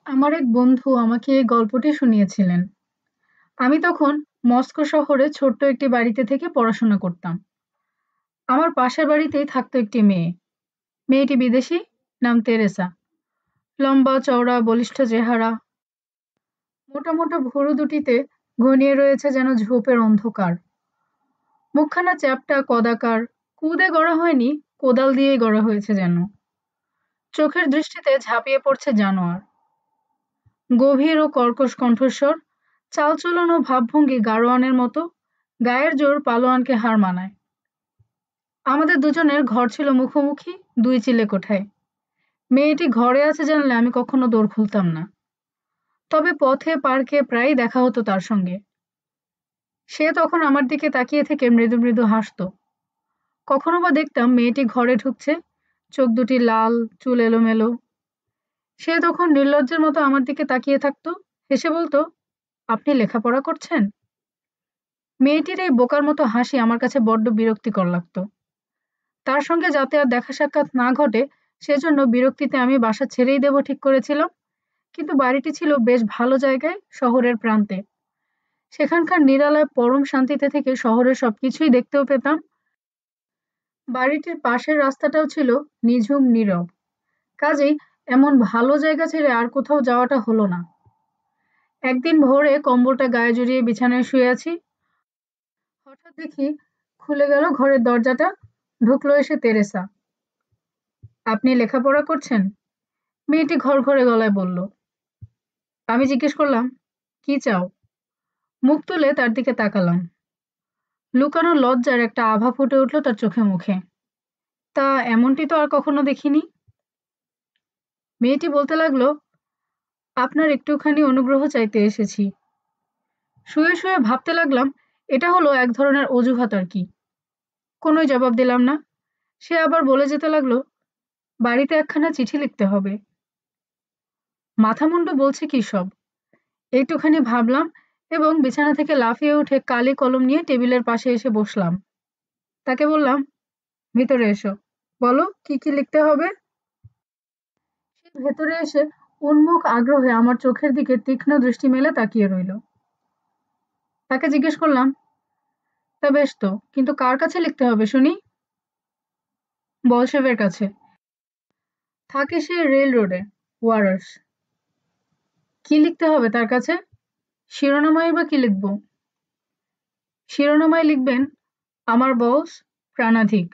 আমার এক বন্ধু আমাকে এই গল্পটি শুনিয়েছিলেন। আমি তখন মস্কো শহরে ছোট্ট একটি বাড়িতে থেকে পড়াশোনা করতাম। আমার পাশের বাড়িতেই থাকতো একটি মেয়ে। মেয়েটি বিদেশী, নাম তেরেসা। লম্বা চওড়া বলিষ্ঠ চেহারা, মোটা মোটা ভুরু দুটিতে ঘনিয়ে রয়েছে যেন ঝোপের অন্ধকার। মুখখানা চ্যাপ্টা কদাকার, কুঁদে গড়া হয়নি, কোদাল দিয়েই গড়া হয়েছে যেন। চোখের দৃষ্টিতে ঝাঁপিয়ে পড়ছে জানোয়ার। গভীর ও কর্কশ কণ্ঠস্বর, চালচলন ও ভাবভঙ্গি গাড়োয়ানের মতো, গায়ের জোর পালোয়ানকে হার মানায়। আমাদের দুজনের ঘর ছিল মুখোমুখি, দুই চিলে কোঠায়। মেয়েটি ঘরে আছে জানলে আমি কখনো দোর খুলতাম না। তবে পথে পার্কে প্রায়ই দেখা হতো তার সঙ্গে। সে তখন আমার দিকে তাকিয়ে থেকে মৃদু মৃদু হাসতো। কখনো বা দেখতাম মেয়েটি ঘরে ঢুকছে, চোখ দুটি লাল, চুল এলোমেলো। সে তখন নির্লজ্জের মতো আমার দিকে তাকিয়ে থাকতো, হেসে বলতো, আপনি লেখাপড়া করছেন? মেয়েটির এই বোকার মতো হাসি আমার কাছে বড্ড বিরক্তিকর লাগতো। তার সঙ্গে যাতে আর দেখা সাক্ষাৎ না ঘটে, সেজন্য বিরক্তিতে আমি বাসা ছেড়েই দেব ঠিক করেছিলাম। কিন্তু বাড়িটি ছিল বেশ ভালো জায়গায়, শহরের প্রান্তে। সেখানকার নিরালায় পরম শান্তিতে থেকে শহরের সবকিছুই দেখতেও পেতাম। বাড়িটির পাশের রাস্তাটাও ছিল নিঝুম নীরব। কাজেই এমন ভালো জায়গা ছেড়ে আর কোথাও যাওয়াটা হলো না। একদিন ভোরে কম্বলটা গায়ে জড়িয়ে বিছানায় শুয়ে আছি, হঠাৎ দেখি খুলে গেল ঘরের দরজাটা, ঢুকলো এসে তেরেসা। আপনি লেখাপড়া করছেন? মেয়েটি ঘড়ঘড়ে গলায় বলল। আমি জিজ্ঞেস করলাম, কি চাও? মুখ তুলে তার দিকে তাকালাম। লুকানো লজ্জার একটা আভা ফুটে উঠল তার চোখে মুখে। তা এমনটি তো আর কখনো দেখিনি। মেয়েটি বলতে লাগলো, আপনার একটুখানি অনুগ্রহ চাইতে এসেছি। শুয়ে শুয়ে ভাবতে লাগলাম, এটা হলো এক ধরনের অজুহাত আর কি। কোনোই জবাব দিলাম না। সে আবার বলে যেতে লাগলো, বাড়িতে একখানা চিঠি লিখতে হবে। মাথামুন্ডু বলছে কি সব! একটুখানি ভাবলাম এবং বিছানা থেকে লাফিয়ে উঠে কালি কলম নিয়ে টেবিলের পাশে এসে বসলাম। তাকে বললাম, ভিতরে এসো, বলো কি কি লিখতে হবে। সে ভেতরে এসে উন্মুখ আগ্রহে আমার চোখের দিকে তীক্ষ্ণ দৃষ্টি মেলে তাকিয়ে রইল। তাকে জিজ্ঞেস করলাম, তা বেশ তো, কিন্তু কার কাছে লিখতে হবে শুনি? বলশেভের কাছে। থাকে সে রেল রোডে, ওয়ারাস। কি লিখতে হবে তার কাছে? শিরোনামাই বা কি লিখব? শিরোনামায় লিখবেন, আমার বস প্রাণাধিক,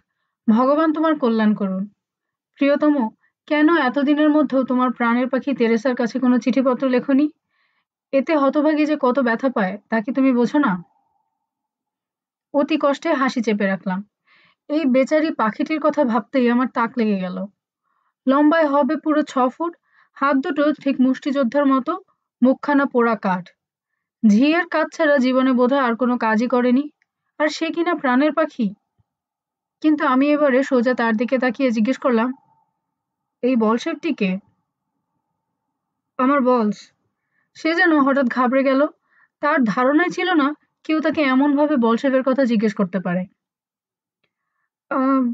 ভগবান তোমার কল্যাণ করুন। প্রিয়তম, কেন এতদিনের মধ্যেও তোমার প্রাণের পাখি তেরেসার কাছে কোনো চিঠিপত্র লেখনি? এতে হতভাগী যে কত ব্যথা পায় তা কি তুমি বোঝো না? অতি কষ্টে হাসি চেপে রাখলাম। এই বেচারি পাখিটির কথা ভাবতেই আমার তাক লেগে গেল। লম্বায় হবে পুরো 6 ফুট, হাত দুটো ঠিক মুষ্টিযোদ্ধার মতো, মুখখানা পোড়া কাঠ। ঝিয়ের কাজ ছাড়া জীবনে বোধহয় আর কোনো কাজই করেনি। আর সে কিনা প্রাণের পাখি! কিন্তু আমি এবারে সোজা তার দিকে তাকিয়ে জিজ্ঞেস করলাম, এই বলশেভটি কে? আমার বস। সে যেন হঠাৎ ঘাবড়ে গেল। তার ধারণাই ছিল না কেউ তাকে এমনভাবে বলশেভের কথা জিজ্ঞেস করতে পারে।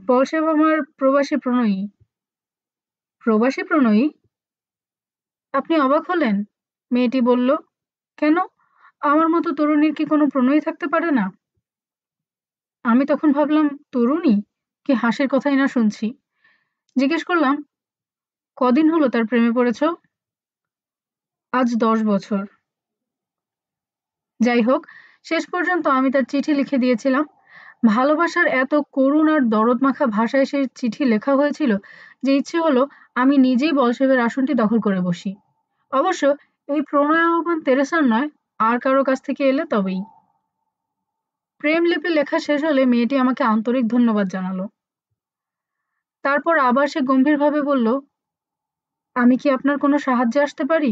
বলশেভ আমার প্রবাসী প্রণয়ী। প্রবাসী প্রণয়ী? আপনি অবাক হলেন? মেয়েটি বলল, কেন? আমার মতো তরুণীর কি কোনো প্রণয়ী থাকতে পারে না? আমি তখন ভাবলাম, তরুণী? কি হাসির কথাই না শুনছি। জিজ্ঞেস করলাম, কদিন হলো তার প্রেমে পড়েছ? আজ 10 বছর। যাই হোক, শেষ পর্যন্ত আমি তার চিঠি লিখে দিয়েছিলাম। ভালোবাসার এত করুণ আর দরদ মাখা ভাষায় সেই চিঠি লেখা হয়েছিল যে ইচ্ছে হলো আমি নিজেই বলশেভের আসনটি দখল করে বসি। অবশ্য এই প্রণয় আহ্বান তেরেসার নয়, আর কারো কাছ থেকে এলে তবেই। প্রেম লিপি লেখা শেষ হলে মেয়েটি আমাকে আন্তরিক ধন্যবাদ জানালো। তারপর আবার সে গম্ভীরভাবে বলল, আমি কি আপনার কোনো সাহায্যে আসতে পারি?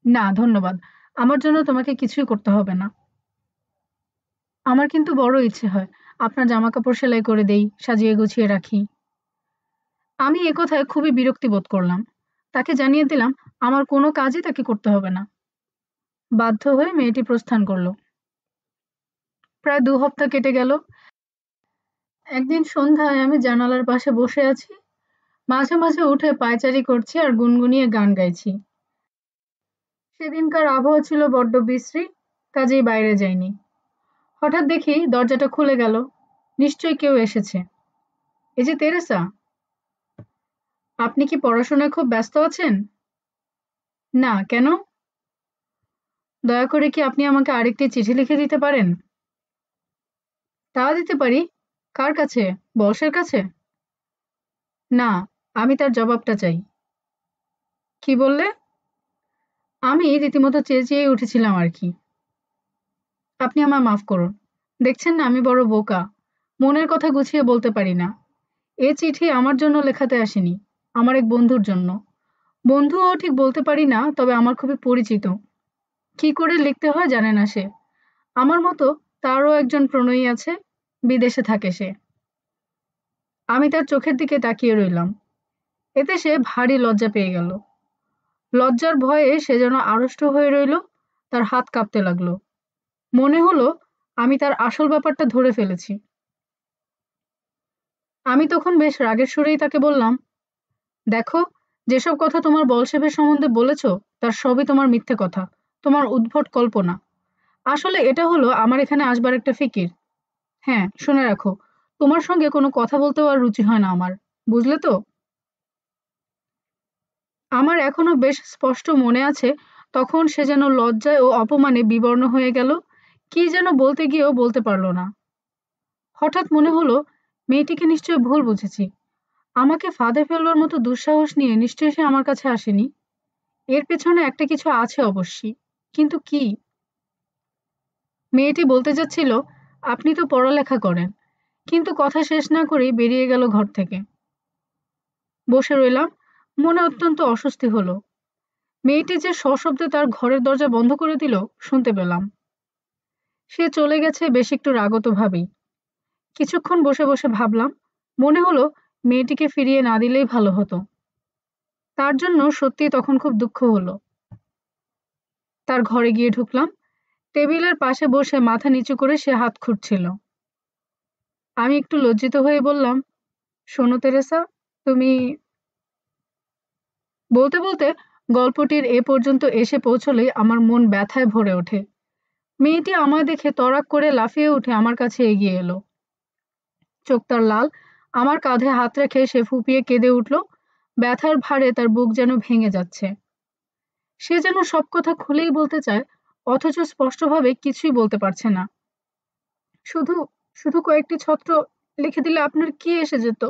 না ধন্যবাদ, আমার জন্য তোমাকে কিছুই করতে হবে না। আমার কিন্তু বড় ইচ্ছে হয় আপনার জামাকাপড় সেলাই করে দেই, সাজিয়ে গুছিয়ে রাখি। আমি একথায় খুবই বিরক্তি বোধ করলাম। তাকে জানিয়ে দিলাম আমার কোনো কাজই তাকে করতে হবে না। বাধ্য হয়ে মেয়েটি প্রস্থান করল। প্রায় 2 হপ্তাহ কেটে গেল। একদিন সন্ধ্যায় আমি জানালার পাশে বসে আছি, মাঝে মাঝে উঠে পায়চারি করছি আর গুনগুনিয়ে গান গাইছি। সেদিনকার আবহাওয়া ছিল বড্ড বিশ্রী, কাজেই বাইরে যাইনি। হঠাৎ দেখি দরজাটা খুলে গেল। নিশ্চয়ই কেউ এসেছে। এই যে তেরেসা, আপনি কি পড়াশোনায় খুব ব্যস্ত আছেন? না, কেন? দয়া করে কি আপনি আমাকে আরেকটি চিঠি লিখে দিতে পারেন? তা দিতে পারি। কার কাছে? বসের কাছে? না, আমি তার জবাবটা চাই। কি বললে? আমি রীতিমতো চেঁচিয়ে উঠেছিলাম আর কি। আপনি আমায় মাফ করুন। দেখছেন না আমি বড় বোকা। মনের কথা গুছিয়ে বলতে পারি না। এ চিঠি আমার জন্য লেখাতে আসেনি, আমার এক বন্ধুর জন্য। বন্ধুও ঠিক বলতে পারি না, তবে আমার খুবই পরিচিত। কি করে লিখতে হয় জানে না সে। আমার মতো তারও একজন প্রণয়ী আছে, বিদেশে থাকে সে। আমি তার চোখের দিকে তাকিয়ে রইলাম। এতে সে ভারী লজ্জা পেয়ে গেল। লজ্জার ভয়ে সে যেন আড়ষ্ট হয়ে রইল, তার হাত কাঁপতে লাগলো। মনে হলো আমি তার আসল ব্যাপারটা ধরে ফেলেছি। আমি তখন বেশ রাগের সুরেই তাকে বললাম, দেখো, যেসব কথা তোমার বলশেভের সম্বন্ধে বলেছ তার সবই তোমার মিথ্যে কথা, তোমার উদ্ভট কল্পনা। আসলে এটা হলো আমার এখানে আসবার একটা ফিকির। হ্যাঁ, শুনে রাখো, তোমার সঙ্গে কোনো কথা বলতেও আর রুচি হয় না আমার, বুঝলে তো? আমার এখনো বেশ স্পষ্ট মনে আছে, তখন সে যেন লজ্জায় ও অপমানে বিবর্ণ হয়ে গেল। কি যেন বলতে গিয়েও বলতে পারল না। হঠাৎ মনে হলো মেয়েটিকে নিশ্চয়ই ভুল বুঝেছি। আমাকে ফাঁদে ফেলবার মতো দুঃসাহস নিয়ে নিশ্চয়ই সে আমার কাছে আসেনি। এর পেছনে একটা কিছু আছে অবশ্যই, কিন্তু কি? মেয়েটি বলতে যাচ্ছিল, আপনি তো পড়ালেখা করেন, কিন্তু কথা শেষ না করেই বেরিয়ে গেল ঘর থেকে। বসে রইলাম, মনে অত্যন্ত অস্বস্তি হলো। মেয়েটি যে সশব্দে তার ঘরের দরজা বন্ধ করে দিল শুনতে পেলাম। সে চলে গেছে বেশ একটু রাগত ভাবেই। কিছুক্ষণ বসে বসে ভাবলাম, মনে হলো মেয়েটিকে ফিরিয়ে না দিলেই ভালো হতো। তার জন্য সত্যিই তখন খুব দুঃখ হলো। তার ঘরে গিয়ে ঢুকলাম। টেবিলের পাশে বসে মাথা নিচু করে সে হাত খুঁটছিল। আমি একটু লজ্জিত হয়ে বললাম, শোনো তেরেসা, তুমি... বলতে বলতে গল্পটির এ পর্যন্ত এসে পৌঁছলেই আমার মন ব্যথায় ভরে ওঠে। মেয়েটি আমায় দেখে তড়াক করে লাফিয়ে উঠে আমার কাছে এগিয়ে এলো। চোখ তার লাল। আমার কাঁধে হাত রেখে সে ফুঁপিয়ে কেঁদে উঠল। ব্যথার ভারে তার বুক যেন ভেঙে যাচ্ছে। সে যেন সব কথা খুলেই বলতে চায়, অথচ স্পষ্টভাবে কিছুই বলতে পারছে না। শুধু শুধু কয়েকটি ছত্র লিখে দিলে আপনার কি এসে যেত?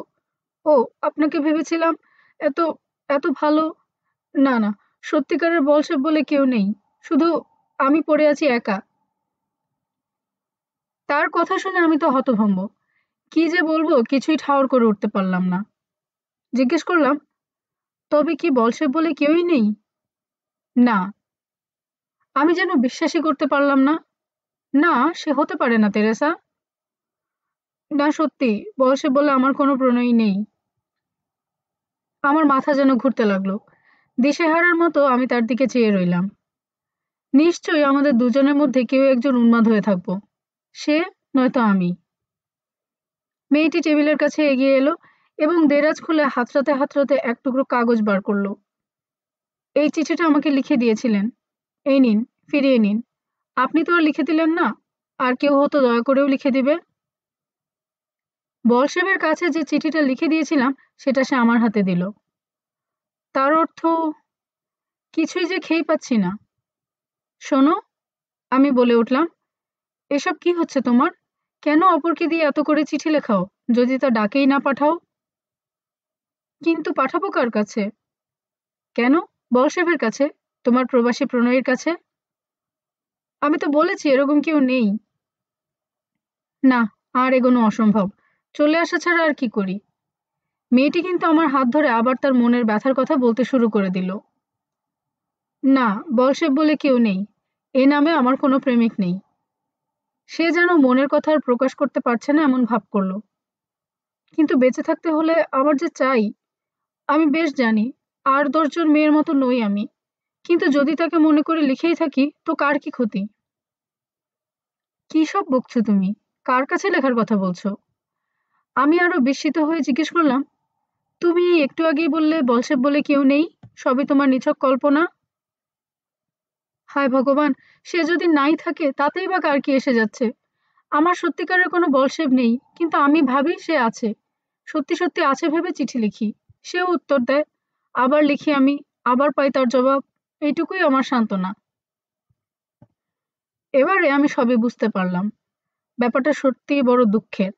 ও, আপনাকে ভেবেছিলাম এত এত ভালো। না না, সত্যিকারের বলসেব বলে কেউ নেই, শুধু আমি পড়ে আছি একা। তার কথা শুনে আমি তো হতভম্ব। কি যে বলবো কিছুই ঠাউর করে উঠতে পারলাম না। জিজ্ঞেস করলাম, তবে কি বলসেব বলে কেউই নেই? না। আমি যেন বিশ্বাসই করতে পারলাম না। না, সে হতে পারে না তেরেসা। না, সত্যি বলসেব বলে আমার কোনো প্রণয়ী নেই। আমার মাথা যেন ঘুরতে লাগলো। দিশেহারার মতো আমি তার দিকে চেয়ে রইলাম। নিশ্চয়ই আমাদের দুজনের মধ্যে কেউ একজন উন্মাদ হয়ে থাকবো, সে নয়তো আমি। মেয়েটি টেবিলের কাছে এগিয়ে এলো এবং দেরাজ খুলে হাতড়াতে হাতড়াতে এক টুকরো কাগজ বার করলো। এই চিঠিটা আমাকে লিখে দিয়েছিলেন, এই নিন, ফিরিয়ে নিন। আপনি তো আর লিখে দিলেন না, আর কেউ হতো দয়া করেও লিখে দিবে। বলশেভের কাছে যে চিঠিটা লিখে দিয়েছিলাম সেটা সে আমার হাতে দিল। তার অর্থ... কিছুই যে খেই পাচ্ছি না। শোনো, আমি বলে উঠলাম, এসব কি হচ্ছে তোমার? কেন অপরকে দিয়ে এত করে চিঠি লেখাও, যদি তা ডাকেই না পাঠাও? কিন্তু পাঠাবো কার কাছে? কেন? বলশেভের কাছে, তোমার প্রবাসী প্রণয়ীর কাছে। আমি তো বলেছি এরকম কেউ নেই। না, আর এগোনো অসম্ভব। চলে আসা ছাড়া আর কি করি? মেয়েটি কিন্তু আমার হাত ধরে আবার তার মনের ব্যথার কথা বলতে শুরু করে দিল। না, বলশেভ বলে কেউ নেই। এ নামে আমার কোনো প্রেমিক নেই। সে যেন মনের কথা আর প্রকাশ করতে পারছে না এমন ভাব করলো। কিন্তু বেঁচে থাকতে হলে আমার যে চাই, আমি বেশ জানি ৮-১০ জন মেয়ের মতো নই আমি। কিন্তু যদি তাকে মনে করে লিখেই থাকি তো কার কি ক্ষতি? কি সব বকছো তুমি? কার কাছে লেখার কথা বলছো? আমি আরো বিস্মিত হয়ে জিজ্ঞেস করলাম, তুমি একটু আগেই বললে বলশেভ বলে কেউ নেই, সবই তোমার নিছক কল্পনা। হায় ভগবান, সে যদি নাই থাকে তাতেই বা কার কি এসে যাচ্ছে। আমার সত্যিকারের কোনো বলশেভ নেই, কিন্তু আমি ভাবি সে আছে। সত্যি সত্যি আছে ভেবে চিঠি লিখি, সেও উত্তর দেয়। আবার লিখি আমি, আবার পাই তার জবাব। এইটুকুই আমার সান্ত্বনা। এবারে আমি সবই বুঝতে পারলাম। ব্যাপারটা সত্যিই বড় দুঃখের।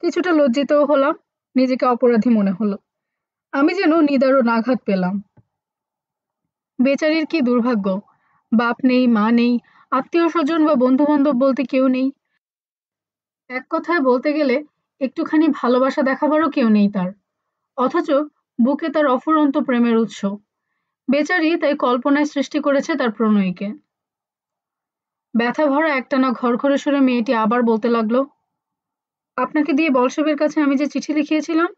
কিছুটা লজ্জিতও হলাম, নিজেকে অপরাধী মনে হলো। আমি যেন নিদারুণ আঘাত পেলাম। বেচারির কি দুর্ভাগ্য! বাপ নেই, মা নেই, আত্মীয় স্বজন বা বন্ধু বান্ধব বলতে কেউ নেই। এক কথায় বলতে গেলে একটুখানি ভালোবাসা দেখাবারও কেউ নেই তার। অথচ বুকে তার অফুরন্ত প্রেমের উৎস। বেচারি তাই কল্পনায় সৃষ্টি করেছে তার প্রণয়ীকে। ব্যথা ভরা একটানা ঘরঘরে সুরে মেয়েটি আবার বলতে লাগলো, আপনাকে দিয়ে বলসবের কাছে আমি যে চিঠি লিখিয়েছিলাম,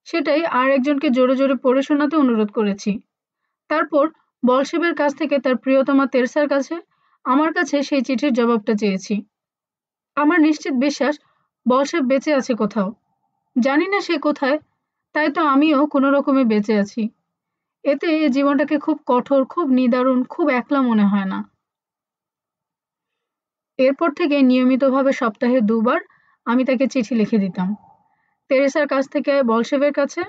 সেটাই আর একজনকে জোরে জোরে পড়ে শোনাতে অনুরোধ করেছি। তারপর বলসেবের কাছ থেকে তার প্রিয়তমা তেরেসার কাছে, আমার কাছে সেই চিঠির জবাবটা চেয়েছি। আমার নিশ্চিত বিশ্বাস বলসেব বেঁচে আছে কোথাও। জানি না সে কোথায়, তাই তো আমিও কোনো রকমে বেঁচে আছি। এতে এ জীবনটাকে খুব কঠোর, খুব নিদারুণ, খুব একলা মনে হয় না। এরপর থেকে নিয়মিতভাবে সপ্তাহে ২ বার আমি তাকে চিঠি লিখে দিতাম। তেরেসার কাছ থেকে বলসেবের কাছে,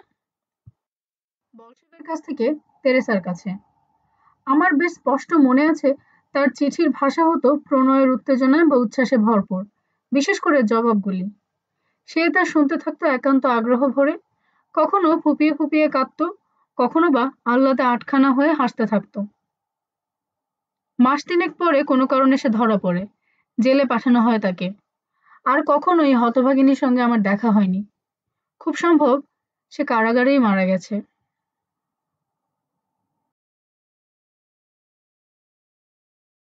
বলসেবের কাছ থেকে তেরেসার কাছে। আমার বেশ স্পষ্ট মনে আছে তার চিঠির ভাষা হতো প্রণয়ের উত্তেজনায় বা উচ্ছ্বাসে ভরপুর, বিশেষ করে জবাবগুলি। সে তা শুনতে থাকতো একান্ত আগ্রহ ভরে, কখনো ফুঁপিয়ে ফুঁপিয়ে কাঁদত, কখনো বা আহ্লাদে আটখানা হয়ে হাসতে থাকত। মাস তিনেক পরে কোনো কারণে সে ধরা পড়ে, জেলে পাঠানো হয় তাকে। আর কখনোই হতভাগিনীর সঙ্গে আমার দেখা হয়নি। খুব সম্ভব সে কারাগারেই মারা গেছে।